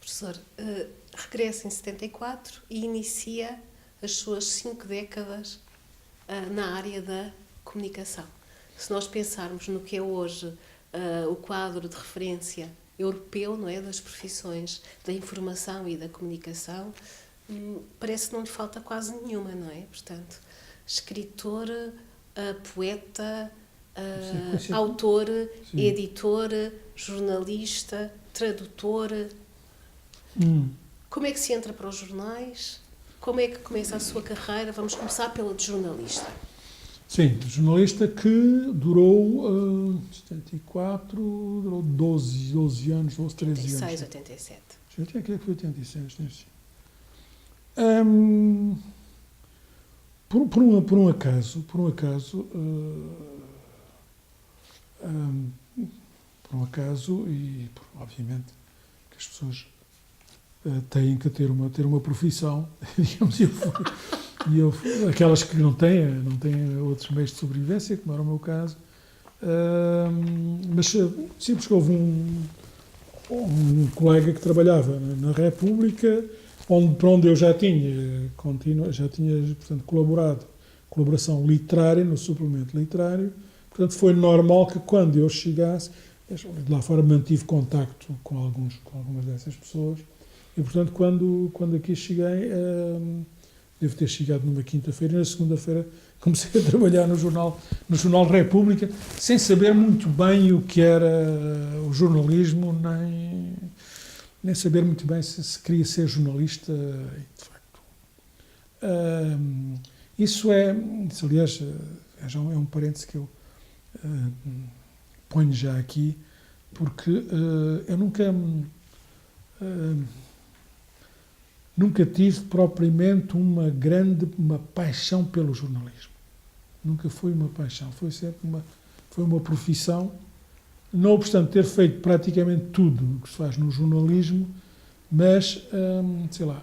Professor, regressa em 74 e inicia as suas 5 décadas na área da comunicação. Se nós pensarmos no que é hoje o quadro de referência europeu, não é, das profissões da informação e da comunicação, parece que não lhe falta quase nenhuma, não é? Portanto, escritor, poeta, autor, Sim. editor, jornalista, tradutor. Como é que se entra para os jornais? Como é que começa a sua carreira? Vamos começar pela de jornalista. Sim, jornalista que durou 74, durou 12 anos, 13 86, anos. 87. Já tinha que foi 86, tem sim. Por um acaso, e obviamente que as pessoas têm que ter uma profissão, digamos, aquelas que não têm outros meios de sobrevivência, como era o meu caso, mas sim, porque houve um colega que trabalhava na República, para onde eu já tinha portanto, colaboração literária, no suplemento literário. Portanto, foi normal que quando eu chegasse, de lá fora mantive contacto com algumas dessas pessoas, e portanto, quando aqui cheguei, devo ter chegado numa quinta-feira, e na segunda-feira comecei a trabalhar no Jornal República, sem saber muito bem o que era o jornalismo, nem saber muito bem se queria ser jornalista, de facto. Isso, aliás, é um parênteses que eu ponho já aqui, porque eu nunca tive propriamente uma paixão pelo jornalismo. Nunca foi uma paixão, foi sempre uma profissão. Não obstante ter feito praticamente tudo o que se faz no jornalismo, mas, sei lá,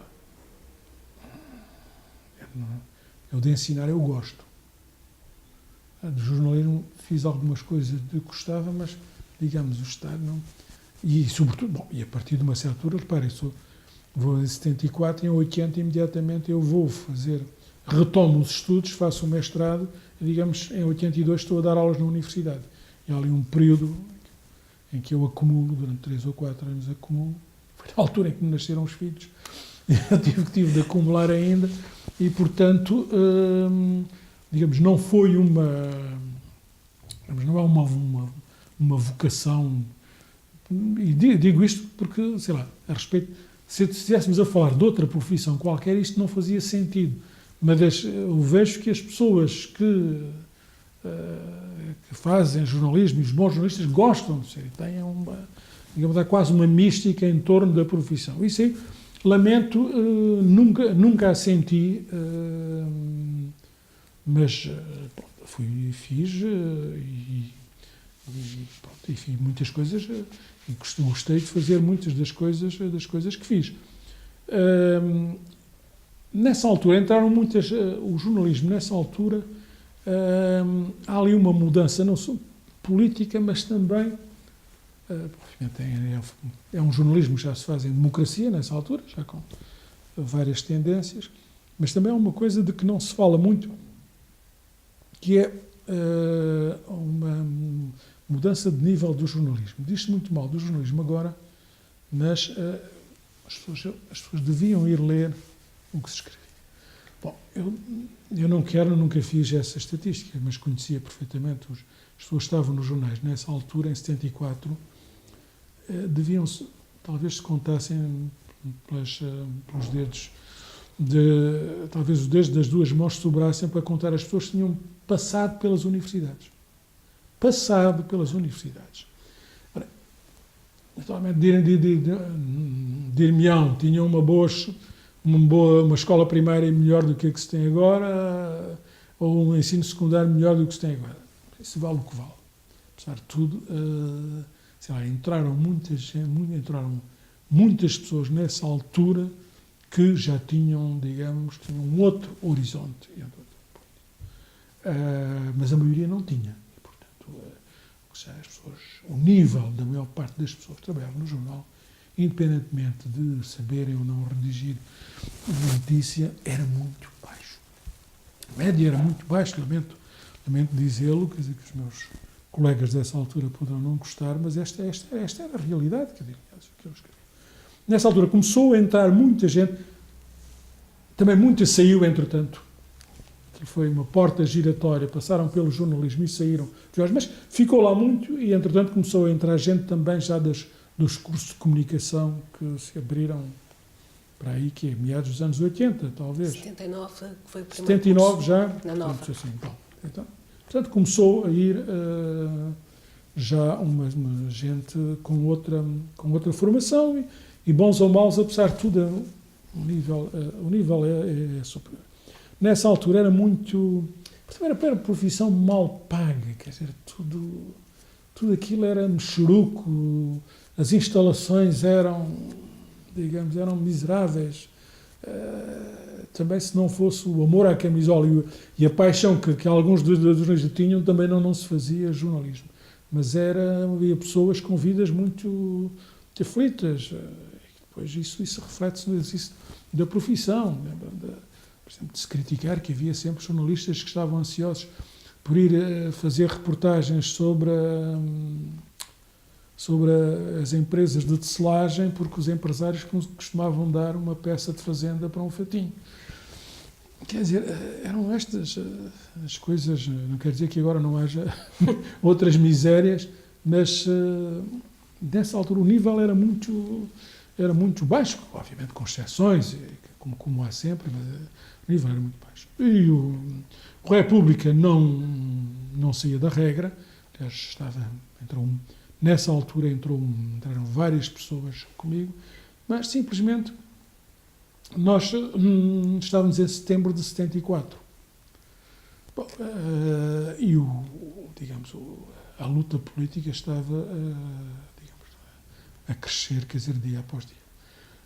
eu de ensinar eu gosto. Do jornalismo fiz algumas coisas de que gostava, mas, digamos, o Estado não. E, sobretudo, e a partir de uma certa altura, reparem, vou em 74, em 80 imediatamente eu retomo os estudos, faço o mestrado, e, digamos, em 82 estou a dar aulas na universidade. E há ali um período em que eu acumulo, durante 3 ou 4 anos foi na altura em que me nasceram os filhos, eu tive de acumular ainda, e portanto, digamos, não é uma vocação, e digo isto porque, sei lá, a respeito, se estivéssemos a falar de outra profissão qualquer, isto não fazia sentido, mas eu vejo que as pessoas que fazem jornalismo, e os bons jornalistas gostam de ser, têm digamos, há quase uma mística em torno da profissão. Isso aí, lamento, nunca a senti, mas fiz e fiz muitas coisas e gostei de fazer muitas das coisas que fiz. Nessa altura entraram o jornalismo nessa altura, há ali uma mudança não só política, mas também é um jornalismo que já se faz em democracia nessa altura, já com várias tendências, mas também é uma coisa de que não se fala muito, que é uma mudança de nível do jornalismo. Diz-se muito mal do jornalismo agora, mas as pessoas deviam ir ler o que se escreve. Bom, eu nunca fiz essa estatística, mas conhecia perfeitamente as pessoas que estavam nos jornais nessa altura, em 74, talvez se contassem pelos dedos, talvez os dedos das duas mãos sobrassem para contar as pessoas que tinham passado pelas universidades. Ora, naturalmente, dir-me-ão, tinham uma escola primária melhor do que a que se tem agora, ou um ensino secundário melhor do que se tem agora. Isso vale o que vale. Apesar de tudo, entraram muitas pessoas nessa altura que já tinham, digamos, um outro horizonte. Mas a maioria não tinha. E, portanto, o nível da maior parte das pessoas que trabalhavam no jornal independentemente de saberem ou não redigir uma notícia, era muito baixo. A média era muito baixa, lamento dizê-lo, quer dizer que os meus colegas dessa altura poderão não gostar, mas esta era a realidade, quer dizer, que eu escrevi. Nessa altura começou a entrar muita gente, também muita saiu, entretanto. Foi uma porta giratória, passaram pelo jornalismo e saíram, mas ficou lá muito e, entretanto, começou a entrar gente também já dos cursos de comunicação que se abriram para aí, que é meados dos anos 80, talvez. 79 que foi o primeiro 79 curso já? na Nova. Assim, então, portanto, começou a ir já uma gente com outra formação e bons ou maus, apesar de tudo, o nível é superior. Nessa altura era muito... Era uma profissão mal paga, quer dizer, tudo aquilo era mexeruco, as instalações eram miseráveis. Também, se não fosse o amor à camisola e a paixão que alguns dos jornalistas tinham, também não se fazia jornalismo. Mas havia pessoas com vidas muito aflitas. Depois isso reflete-se no exercício da profissão. Por exemplo, de se criticar que havia sempre jornalistas que estavam ansiosos por ir fazer reportagens sobre as empresas de tecelagem, porque os empresários costumavam dar uma peça de fazenda para um fatinho. Quer dizer, eram estas as coisas, não quer dizer que agora não haja outras misérias, mas nessa altura o nível era muito baixo, obviamente com exceções, como há sempre, mas o nível era muito baixo. E o República não saía da regra, aliás, nessa altura entraram várias pessoas comigo, mas simplesmente nós estávamos em setembro de 74. Bom, e a luta política estava a crescer, quer dizer, dia após dia.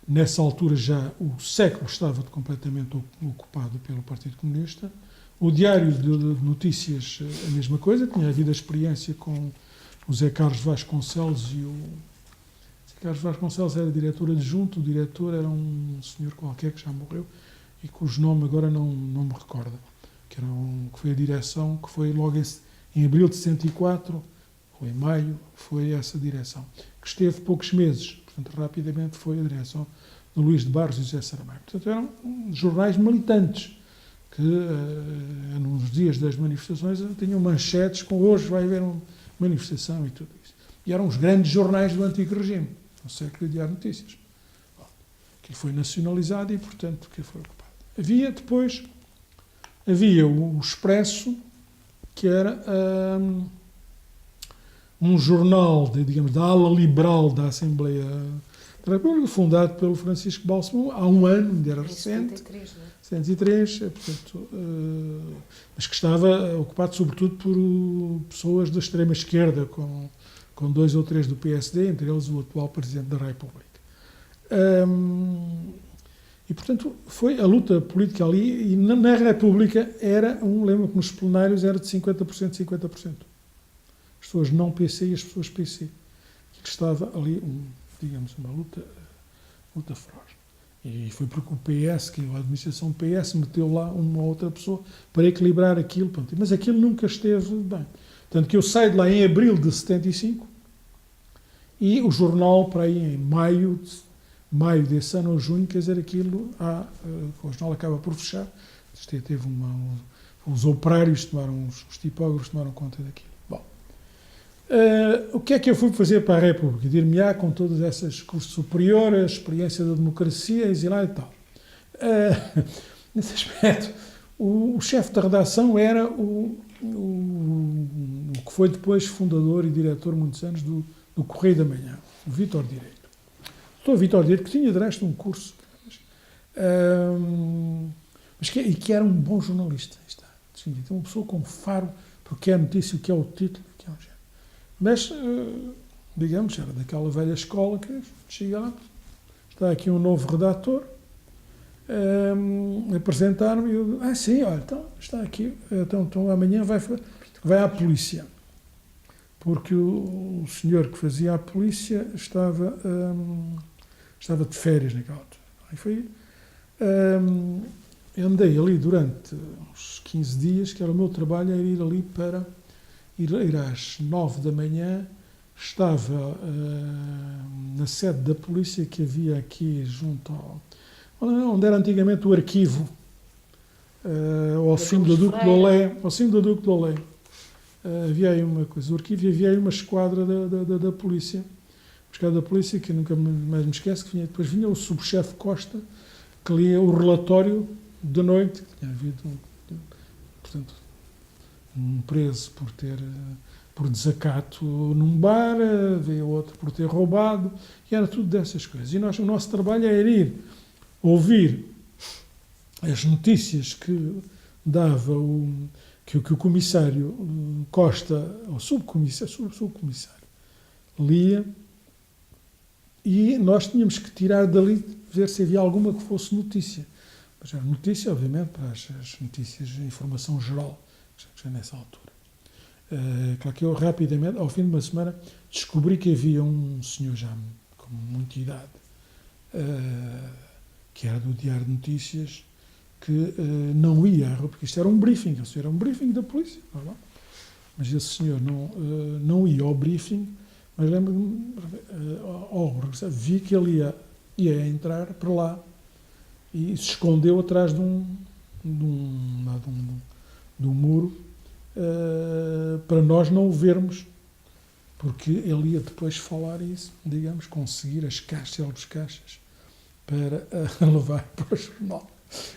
Nessa altura já o século estava completamente ocupado pelo Partido Comunista. O Diário de Notícias, a mesma coisa, tinha havido a experiência com o Zé Carlos Vasconcelos e o Zé Carlos Vasconcelos era diretor adjunto, o diretor era um senhor qualquer que já morreu e cujo nome agora não me recordo, que foi a direção, que foi logo em abril de 64, ou em maio, foi essa direção, que esteve poucos meses. Portanto, rapidamente foi a direção de Luís de Barros e José Saramago. Portanto, eram jornais militantes que, nos dias das manifestações, tinham manchetes com hoje vai haver uma manifestação e tudo isso. E eram os grandes jornais do antigo regime, no século de Diário de Notícias. Aquilo foi nacionalizado e, portanto, que foi ocupado. Havia o Expresso, que era um jornal, da ala liberal da Assembleia da República, fundado pelo Francisco Balsemão, há um ano, ainda era recente, 73, portanto, mas que estava ocupado sobretudo por pessoas da extrema-esquerda, com 2 ou 3 do PSD, entre eles o atual Presidente da República. E, portanto, foi a luta política ali, e na República lembro que nos plenários era de 50%, 50%. As pessoas não PC e as pessoas PC. Estava ali, uma luta feroz. E foi porque o PS, a administração PS, meteu lá uma outra pessoa para equilibrar aquilo. Pronto. Mas aquilo nunca esteve bem. Tanto que eu saio de lá em abril de 75 e o jornal, para aí em maio desse ano ou junho, quer dizer, o jornal acaba por fechar. Teve os operários, os tipógrafos tomaram conta daquilo. O que é que eu fui fazer para a República? Dir-me-á com todas essas cursos superiores, a experiência da democracia, exilar e tal. Nesse aspecto, o chefe da redação era o que foi depois fundador e diretor, muitos anos, do Correio da Manhã, o Vítor Direito. O doutor Vítor Direito, que tinha de resto um curso, mas que era um bom jornalista. Tinha uma pessoa com faro, porque é a notícia, o que é o título, o que é o género. Mas, era daquela velha escola que chega lá, está aqui um novo redator, apresentaram-me e eu, sim, olha, então, está aqui, então amanhã vai à polícia. Porque o senhor que fazia a polícia estava estava de férias naquela altura. E foi, andei ali durante uns 15 dias, que era o meu trabalho, era ir ali para ir às 9 da manhã, estava na sede da polícia que havia aqui junto onde era antigamente o arquivo, ao cimo do Duque de Olé, havia aí uma coisa, o arquivo, havia aí uma esquadra da polícia, da polícia, que eu nunca mais me esqueço, que depois vinha o subchefe Costa, que lia o relatório de noite, que tinha havido, portanto, um preso por desacato num bar, veio outro por ter roubado, e era tudo dessas coisas. E o nosso trabalho era ir ouvir as notícias que dava que o comissário Costa, ou subcomissário, lia, e nós tínhamos que tirar dali, ver se havia alguma que fosse notícia. Mas era notícia, obviamente, para as notícias de informação geral, já nessa altura. Claro que eu rapidamente, ao fim de uma semana, descobri que havia um senhor já com muita idade, que era do Diário de Notícias, que não ia, porque isto era um briefing da polícia, normal. Mas esse senhor não ia ao briefing, mas lembro-me, ao regressar, vi que ele ia entrar para lá e se escondeu atrás de um muro, para nós não o vermos, porque ele ia depois falar isso, digamos, conseguir as célebres caixas para levar para o jornal.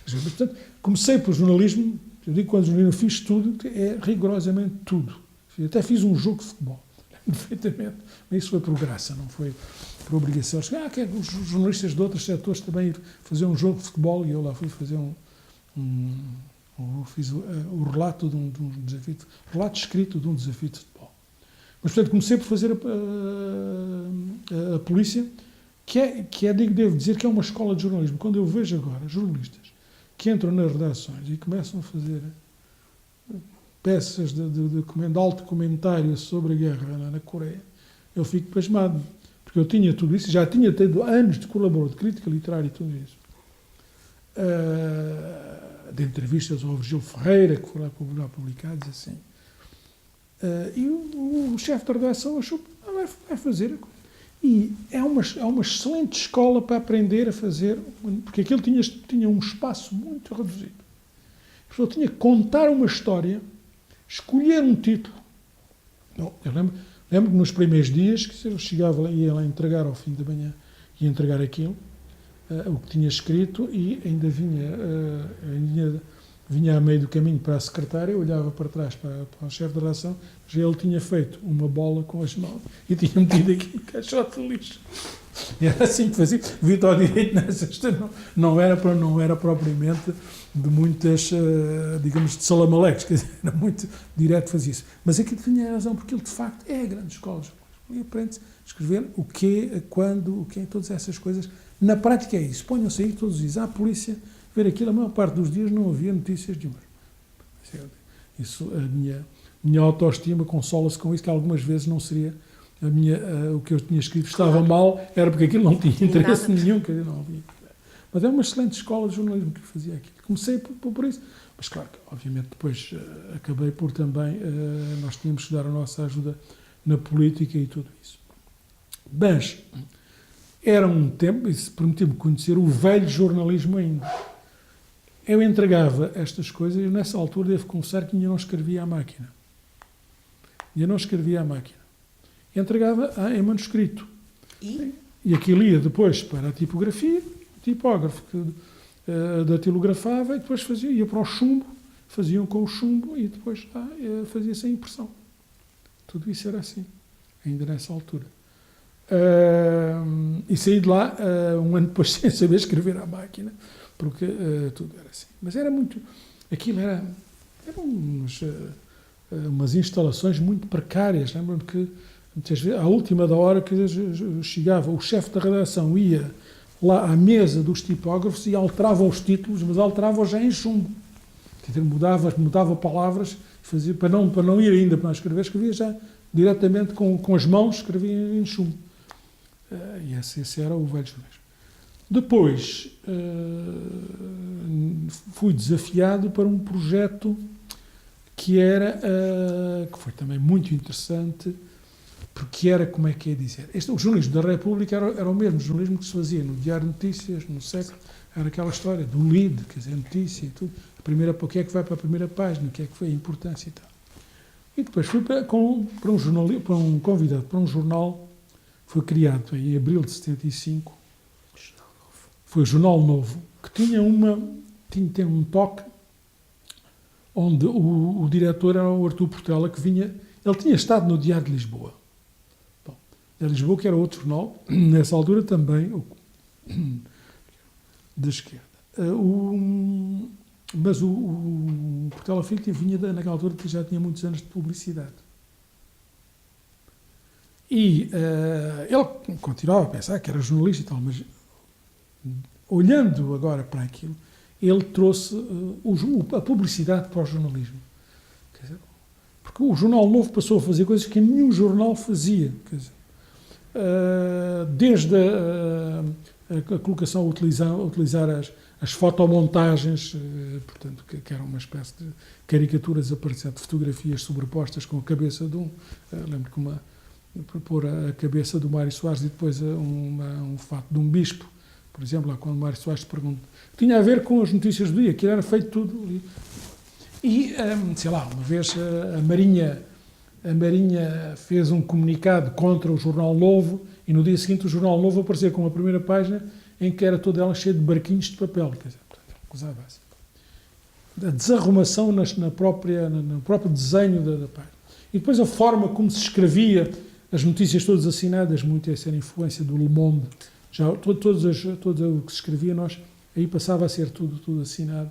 Portanto, comecei pelo jornalismo, eu digo que quando jornalismo fiz tudo, é rigorosamente tudo. Até fiz um jogo de futebol, perfeitamente, mas isso foi por graça, não foi por obrigação. Os jornalistas de outros setores também ir fazer um jogo de futebol, e eu lá fui fazer fiz o relato de um desafio, relato escrito de um desafio de futebol. Mas, portanto, comecei por fazer a polícia, devo dizer que é uma escola de jornalismo. Quando eu vejo agora jornalistas que entram nas redações e começam a fazer peças de alto comentário sobre a guerra na Coreia, eu fico pasmado, porque eu tinha tudo isso, já tinha tido anos de colaborador de crítica literária e tudo isso. De entrevistas ao Virgílio Ferreira, que foram publicadas assim. E o chefe da redação achou que vai fazer a coisa. E é uma excelente escola para aprender a fazer, porque aquilo tinha um espaço muito reduzido. A pessoa tinha que contar uma história, escolher um título. Eu lembro que nos primeiros dias, que eu chegava lá, ia lá entregar ao fim da manhã, ia entregar aquilo, o que tinha escrito, e ainda vinha a meio do caminho para a secretária, eu olhava para trás para o chefe da redação, já ele tinha feito uma bola com as mãos e tinha metido aqui no caixote de lixo. E era assim que fazia. Vitor ao direito nessa história não era propriamente de muitas, digamos, de salamaleques, quer dizer, era muito direto fazer isso. Mas aqui tinha razão, porque ele de facto é a grande escola. E aprende-se a escrever o quê, quando, o quê, todas essas coisas. Na prática é isso. Ponham-se aí todos os dias à polícia, ver aquilo, a maior parte dos dias não havia notícias de humor. Isso, a minha autoestima consola-se com isso, que algumas vezes não seria o que eu tinha escrito estava mal, era porque aquilo não tinha interesse nenhum, quer dizer, não havia. Mas é uma excelente escola de jornalismo que fazia aquilo. Comecei por isso. Mas claro que, obviamente, depois acabei por também, nós tínhamos que dar a nossa ajuda na política e tudo isso. Mas era um tempo, isso permitiu-me conhecer o velho jornalismo ainda. Eu entregava estas coisas e nessa altura devo confessar que ainda não escrevia à máquina. Entregava em manuscrito. E aquilo ia depois para a tipografia, o tipógrafo que datilografava e depois ia para o chumbo, faziam com o chumbo e depois fazia-se a impressão. Tudo isso era assim, ainda nessa altura. E saí de lá um ano depois sem saber escrever à máquina, porque tudo era assim. Mas era muito... Aquilo eram umas instalações muito precárias. Lembro-me que, muitas vezes, à última da hora, que chegava, o chefe da redação ia lá à mesa dos tipógrafos e alterava os títulos, mas alterava já em chumbo. Quer dizer, mudava palavras, fazia, para não ir ainda para escrevia já diretamente com as mãos, escrevia em chumbo. E esse era o velho jornalismo. Depois fui desafiado para um projeto que que foi também muito interessante, porque era, como é que é dizer, o jornalismo da República era o mesmo jornalismo que se fazia no Diário de Notícias, no Século, era aquela história do lead, quer dizer, notícia e tudo, o que é que vai para a primeira página, o que é que foi a importância e tal. E depois fui para um convidado para um jornal, foi criado em abril de 75, foi o Jornal Novo, que tinha um toque onde o diretor era o Artur Portela, que ele tinha estado no Diário de Lisboa. Bom, de Lisboa, que era outro jornal, nessa altura também, da esquerda. Mas o Portela Filho vinha naquela altura que já tinha muitos anos de publicidade. E ele continuava a pensar que era jornalista e tal, mas olhando agora para aquilo, ele trouxe a publicidade para o jornalismo. Quer dizer, porque o Jornal Novo passou a fazer coisas que nenhum jornal fazia. Quer dizer, desde a colocação, utilizar as fotomontagens, portanto, que era uma espécie de caricaturas aparecendo, de fotografias sobrepostas com a cabeça de lembro que pôr a cabeça do Mário Soares e depois um fato de um bispo, por exemplo, lá quando o Mário Soares pergunta, tinha a ver com as notícias do dia, que era feito tudo ali. E, sei lá, uma vez a Marinha fez um comunicado contra o Jornal Novo e no dia seguinte o Jornal Novo apareceu com a primeira página em que era toda ela cheia de barquinhos de papel, quer dizer, portanto, coisa básica. A desarrumação no próprio desenho da página. E depois a forma como se escrevia, as notícias todas assinadas, muito essa era a influência do Le Monde, já todo o que se escrevia, aí passava a ser tudo assinado.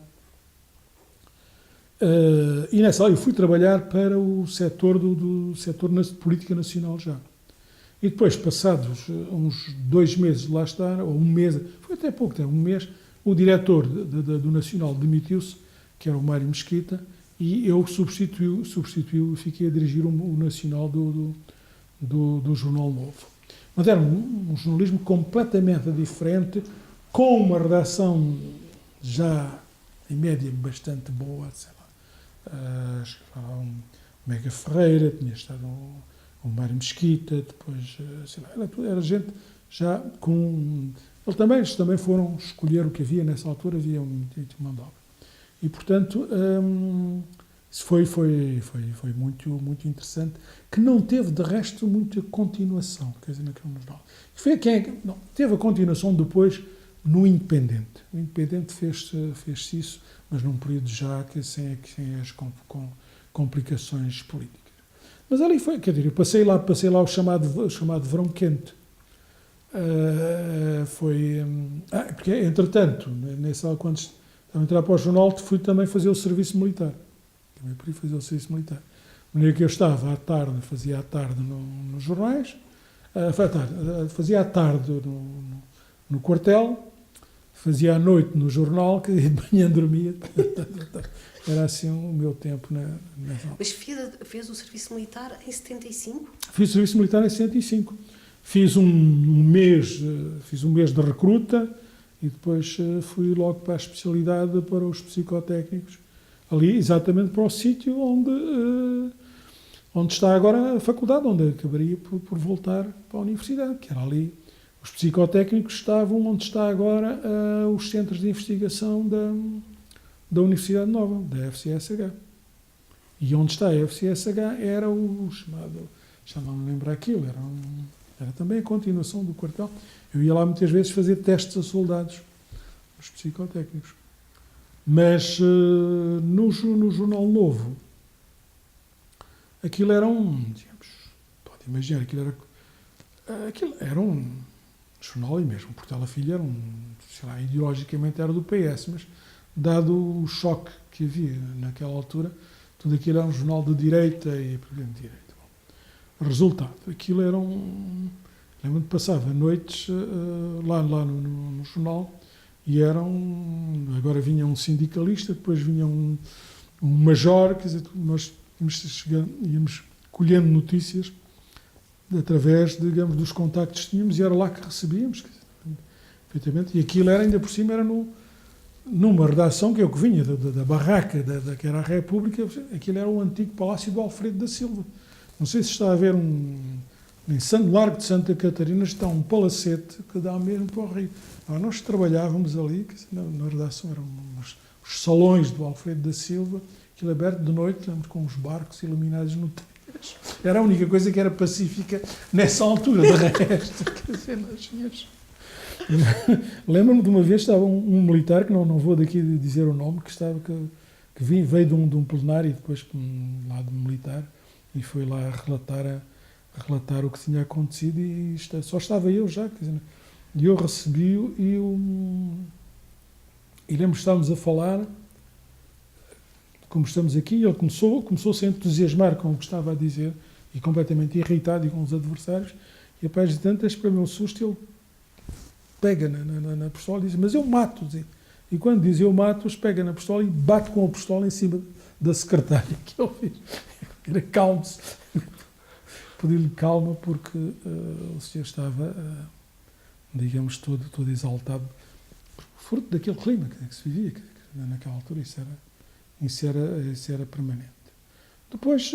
E nessa hora eu fui trabalhar para o setor do setor de política nacional já. E depois, passados uns 2 meses de lá estar, ou um mês, foi até pouco tempo, um mês, o diretor do Nacional demitiu-se, que era o Mário Mesquita, e eu substituí-o, fiquei a dirigir o Nacional do Jornal Novo. Mas era um jornalismo completamente diferente, com uma redação já, em média, bastante boa, sei lá. O Mega Ferreira, tinha estado o Mário Mesquita, depois, sei lá, era gente já com... Eles também foram escolher o que havia nessa altura, havia uma obra. E, portanto, isso foi muito, muito interessante, que não teve, de resto, muita continuação, quer dizer, naquele jornal. Teve a continuação depois no Independente. O Independente fez-se isso, mas num período já sem as complicações políticas. Mas ali foi, quer dizer, eu passei lá o chamado verão quente. Porque, entretanto, quando estava a entrar para o jornal, fui também fazer o serviço militar. Também por aí fazer o serviço militar. De maneira que eu estava à tarde, fazia à tarde nos jornais, fazia à tarde no quartel, fazia à noite no jornal, que de manhã dormia. Era assim o meu tempo nessa. Mas fez o serviço militar em 75? Fiz o serviço militar em 75. Fiz um mês de recruta e depois fui logo para a especialidade para os psicotécnicos. Ali, exatamente para o sítio onde está agora a faculdade, onde acabaria por voltar para a universidade, que era ali. Os psicotécnicos estavam onde está agora os centros de investigação da Universidade Nova, da FCSH. E onde está a FCSH era o chamado, já não me lembro aquilo, era também a continuação do quartel. Eu ia lá muitas vezes fazer testes a soldados, os psicotécnicos. Mas no Jornal Novo, aquilo era digamos, pode imaginar, aquilo era um jornal, e mesmo Portela Filho era sei lá, ideologicamente era do PS, mas dado o choque que havia naquela altura, tudo aquilo era um jornal de direita e de direita. Bom, resultado, aquilo era lembro-me de passava noites lá no jornal e agora vinha um sindicalista, depois vinha um major, quer dizer, nós íamos colhendo notícias através, digamos, dos contactos que tínhamos e era lá que recebíamos. Quer dizer, perfeitamente. E aquilo era, ainda por cima, era numa redação que é o que vinha da barraca que era a República. Aquilo era o antigo Palácio do Alfredo da Silva. Não sei se está a ver em Largo de Santa Catarina está um palacete que dá mesmo para o Rio. Nós trabalhávamos ali, na redação eram os salões do Alfredo da Silva, aquilo aberto de noite, com os barcos iluminados no Tejo. Era a única coisa que era pacífica nessa altura, de resto. Quer dizer, nós tínhamos... Lembro-me de uma vez, estava um militar, que não vou daqui dizer o nome, que veio de um plenário, depois lá de militar, e foi lá relatar o que tinha acontecido, e só estava eu já, quer dizer, e eu recebi-o, e lembro que estávamos a falar, como estamos aqui, e ele começou-se a entusiasmar com o que estava a dizer, e completamente irritado, e com os adversários, e após de tantas, para o meu susto, ele pega na pistola e diz: mas eu mato. E quando diz eu mato, pega na pistola e bate com a pistola em cima da secretária, que ele fez. Era calmo-se. Pedi-lhe calma, porque o senhor estava, digamos, todo exaltado, fruto daquele clima que se vivia, que naquela altura isso era permanente. Depois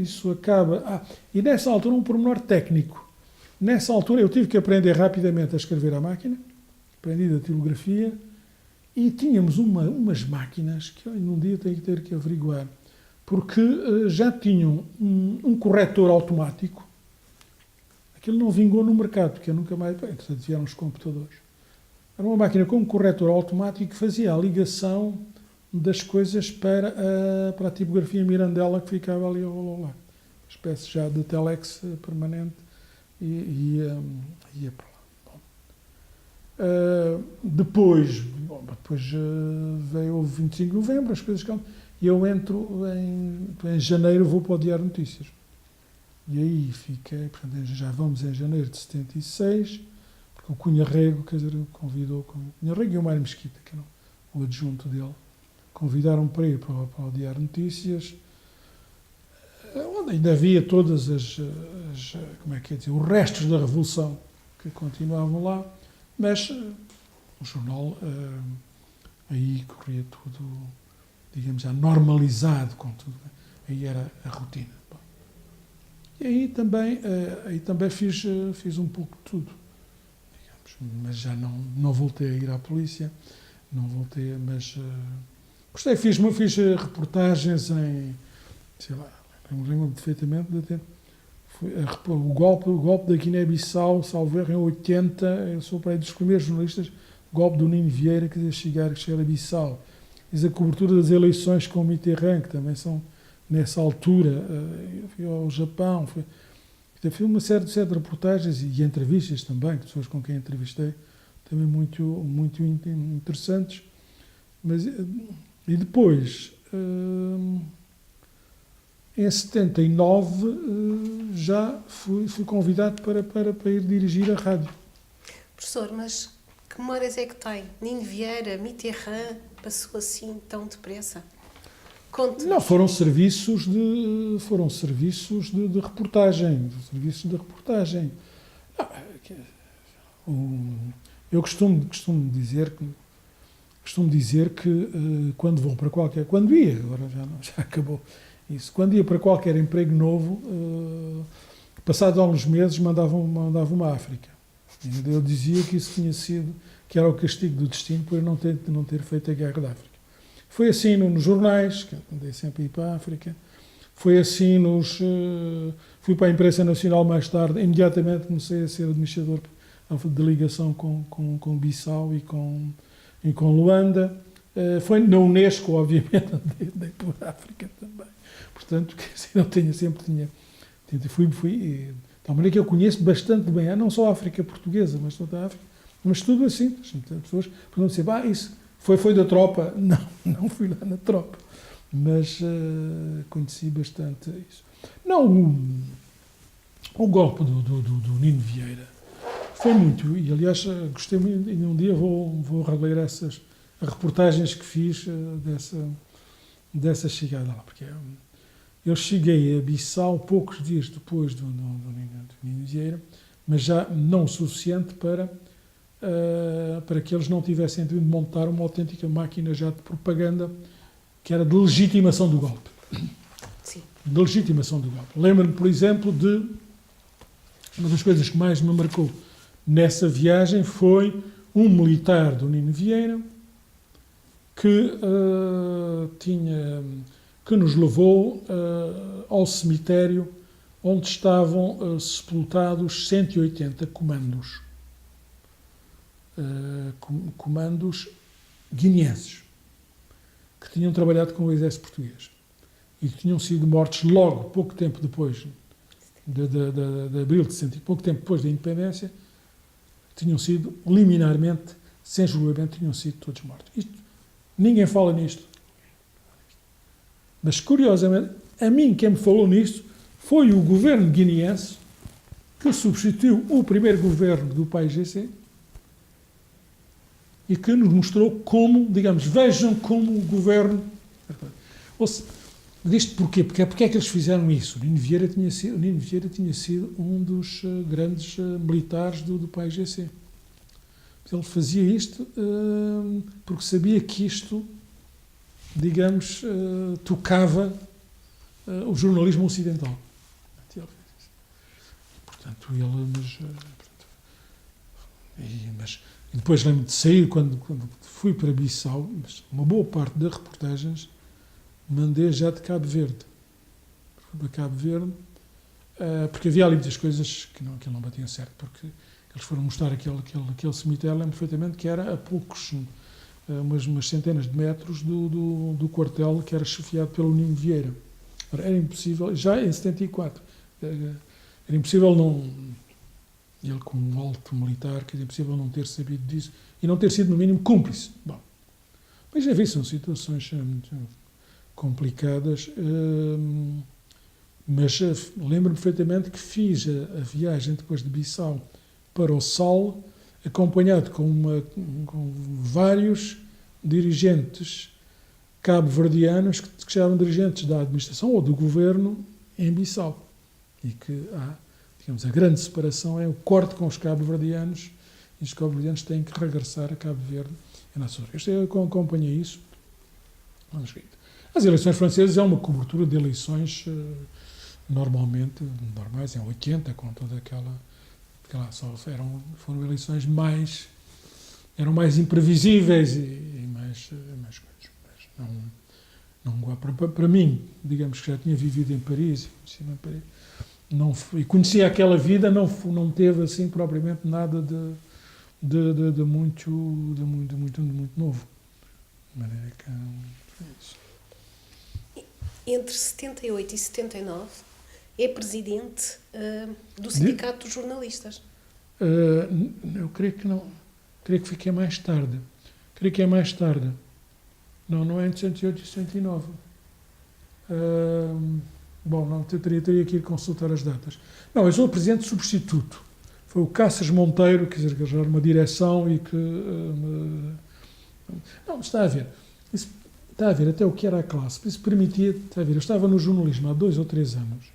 isso acaba... e nessa altura um pormenor técnico. Nessa altura eu tive que aprender rapidamente a escrever à máquina, aprendi da tipografia, e tínhamos umas máquinas que num dia tenho que ter que averiguar, porque já tinham um corretor automático. Aquilo não vingou no mercado, porque eu nunca mais... Entretanto, vieram os computadores. Era uma máquina com um corretor automático que fazia a ligação das coisas para a tipografia Mirandela, que ficava ali ao lado. Uma espécie já de telex permanente, e ia para lá. Depois veio o 25 de novembro, as coisas calmas, e eu entro em janeiro, vou para o Diário Notícias. E aí fiquei, portanto, já vamos em janeiro de 76, porque o Cunha Rego, quer dizer, convidou o Cunha Rego e o Mário Mesquita, que era o adjunto dele, convidaram para ir para o Diário Notícias, onde ainda havia todas como é que é dizer, os restos da Revolução que continuavam lá, mas o jornal aí corria tudo, digamos, já normalizado com tudo. Aí era a rotina. E aí também fiz um pouco de tudo, digamos, mas já não voltei a ir à polícia, não voltei, mas gostei, fiz reportagens em, sei lá, lembro-me perfeitamente o golpe da Guiné-Bissau, salvo erro, em 80, eu sou para aí dos primeiros jornalistas, o golpe do Nino Vieira, que ia chegar a Bissau. Fiz a cobertura das eleições com o Mitterrand, que também são nessa altura. Eu fui ao Japão, fiz uma série de reportagens e entrevistas também, pessoas com quem entrevistei, também muito, muito interessantes. E depois... em 79 já fui convidado para ir dirigir a rádio. Professor, mas que memórias é que tem? Nino Vieira, Mitterrand, passou assim tão depressa? Conte-nos. Não, foram serviços de reportagem. Eu costumo dizer que quando vou para qualquer... Quando ia, agora já acabou... Isso. Quando ia para qualquer emprego novo, passados alguns meses, mandavam-me à África. Eu dizia que isso que era o castigo do destino por não ter feito a Guerra da África. Foi assim nos jornais, que andei sempre a ir para a África. Foi assim fui para a imprensa nacional mais tarde, imediatamente comecei a ser administrador de ligação com Bissau e com Luanda. Foi na Unesco, obviamente, andei por África também. Portanto, eu fui de tal maneira que eu conheço bastante bem, não só a África portuguesa, mas toda a África, mas tudo assim. As pessoas perguntam assim, isso foi da tropa? Não fui lá na tropa, mas conheci bastante isso. Não, o golpe do Nino Vieira foi muito, e aliás gostei muito, e um dia vou reler essas reportagens que fiz dessa chegada lá, porque eu cheguei a Bissau poucos dias depois do Nino Vieira, mas já não o suficiente para para que eles não tivessem de montar uma autêntica máquina já de propaganda, que era de legitimação do golpe. Sim. De legitimação do golpe. Lembro-me, por exemplo, de uma das coisas que mais me marcou nessa viagem foi um militar do Nino Vieira que nos levou ao cemitério onde estavam sepultados 180 comandos. Comandos guineenses que tinham trabalhado com o exército português e que tinham sido mortos logo, pouco tempo depois de abril de 60, pouco tempo depois da independência, tinham sido liminarmente, sem julgamento, tinham sido todos mortos. Ninguém fala nisto. Mas, curiosamente, a mim quem me falou nisto foi o governo guineense que substituiu o primeiro governo do PAIGC e que nos mostrou como, digamos, vejam como o governo... Disto porquê? Porque é que eles fizeram isso? O Nino Vieira tinha sido um dos grandes militares do PAIGC. Ele fazia isto porque sabia que isto, digamos, tocava o jornalismo ocidental. Portanto, mas depois lembro de sair, quando fui para Bissau, mas uma boa parte das reportagens mandei já de Cabo Verde. Fui para Cabo Verde, porque havia ali muitas coisas que não batiam certo, porque eles foram mostrar aquele cemitério, lembro perfeitamente que era a poucos, umas centenas de metros do quartel que era chefiado pelo Nino Vieira. Era impossível, já em 74, era impossível não... Ele, como um alto militar, que é impossível não ter sabido disso e não ter sido, no mínimo, cúmplice. Bom, mas, enfim, são situações muito complicadas, mas lembro-me perfeitamente que fiz a viagem depois de Bissau para o Sal, acompanhado com vários dirigentes cabo-verdianos que eram dirigentes da administração ou do governo em Bissau. E que há, digamos, a grande separação é o corte com os cabo-verdianos, e os cabo-verdianos têm que regressar a Cabo Verde e na sua. Eu acompanhei isso. As eleições francesas é uma cobertura de eleições normalmente normais, em 80, com toda aquela foram eleições eram mais imprevisíveis e mais coisas. Mas para mim, digamos que já tinha vivido em Paris, e conhecia aquela vida, não teve assim propriamente nada de muito novo. De maneira que é isso. Entre 78 e 79 é presidente do Sindicato dos Jornalistas. Eu creio que não. Creio que fiquei mais tarde. Creio que é mais tarde. Não é entre 68 e 69. Bom, não, eu teria que ir consultar as datas. Não, eu sou o presidente substituto. Foi o Cáceres Monteiro, quer dizer, que já era uma direção e que... não, está a ver. Isso, está a ver até o que era a classe. Isso permitia... Está a ver, eu estava no jornalismo há 2 ou 3 anos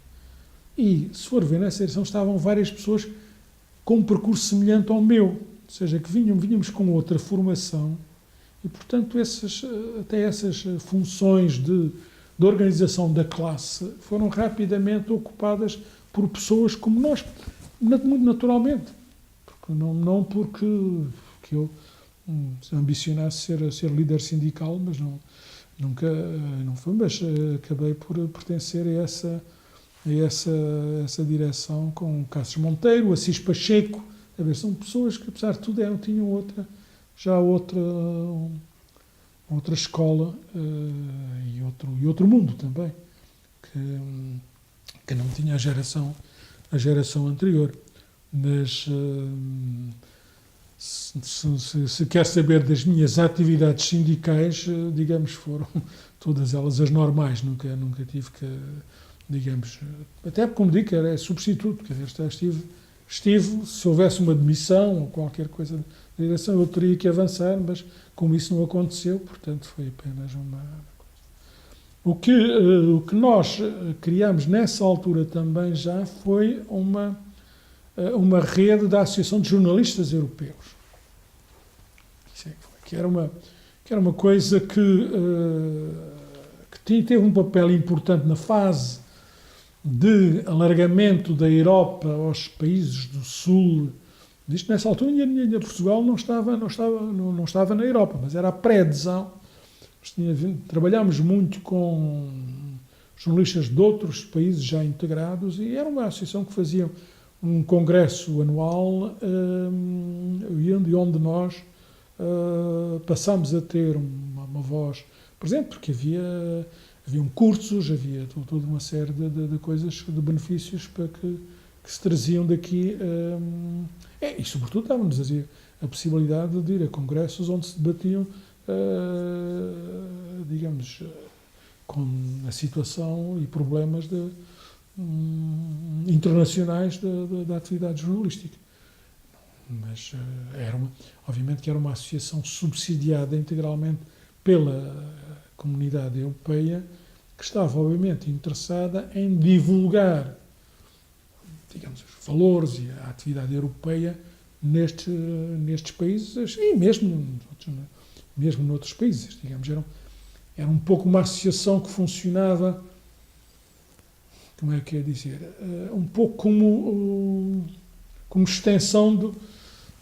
e, se for ver, nessa edição estavam várias pessoas com um percurso semelhante ao meu. Ou seja, que vínhamos com outra formação e, portanto, até essas funções de organização da classe foram rapidamente ocupadas por pessoas como nós, muito naturalmente. Porque não porque eu ambicionasse ser líder sindical, mas nunca não foi, mas acabei por pertencer a essa direção com o Cáceres Monteiro, Assis Pacheco. A ver, são pessoas que, apesar de tudo, tinham outra escola e outro mundo também, que não tinha a geração anterior. Mas se quer saber das minhas atividades sindicais, digamos, foram todas elas as normais. Nunca tive que, digamos, até como digo, era substituto, quer dizer, estive, se houvesse uma demissão ou qualquer coisa de direção, eu teria que avançar, mas como isso não aconteceu, portanto, foi apenas uma coisa. O que nós criámos nessa altura também já foi uma rede da Associação de Jornalistas Europeus. que era uma coisa que teve um papel importante na fase de alargamento da Europa aos países do Sul. Isto, nessa altura, ainda Portugal não estava na Europa, mas era a pré-adesão. Trabalhámos muito com jornalistas de outros países já integrados e era uma associação que fazia um congresso anual onde nós passámos a ter uma voz presente, porque haviam cursos, havia toda uma série de coisas, de benefícios para que se traziam daqui. E, sobretudo, dava-nos a possibilidade de ir a congressos onde se debatiam, digamos, com a situação e problemas internacionais da atividade jornalística. Mas, obviamente, que era uma associação subsidiada integralmente pela Comunidade Europeia, que estava, obviamente, interessada em divulgar, digamos, os valores e a atividade europeia nestes países e mesmo noutros países, digamos. Era um pouco uma associação que funcionava, como é que é dizer, um pouco como extensão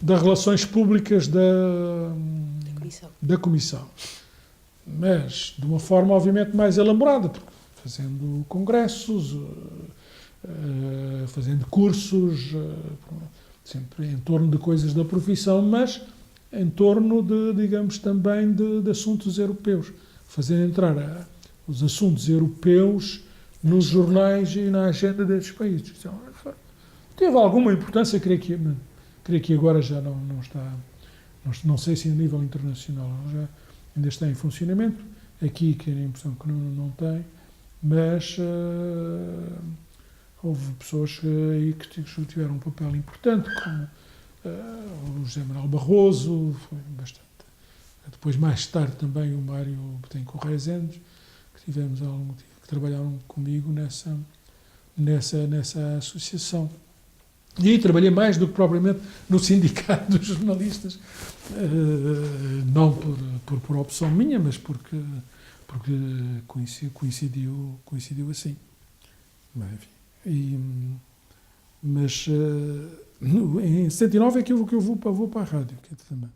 das relações públicas da Comissão. Mas de uma forma, obviamente, mais elaborada, porque fazendo congressos, fazendo cursos, sempre em torno de coisas da profissão, mas em torno digamos, também de assuntos europeus. Fazer entrar os assuntos europeus nos jornais e na agenda desses países. Então, teve alguma importância, creio que agora já não está, não sei se a nível internacional ainda está em funcionamento, aqui que a impressão que não tem, mas houve pessoas aí que tiveram um papel importante, como o José Manuel Barroso, foi bastante. Depois, mais tarde, também o Mário Betancourt Rezende, que trabalharam comigo nessa associação. E aí trabalhei mais do que propriamente no sindicato dos jornalistas, não por opção minha, mas porque coincidiu assim. Mas em 79 é que eu vou para a rádio, que também.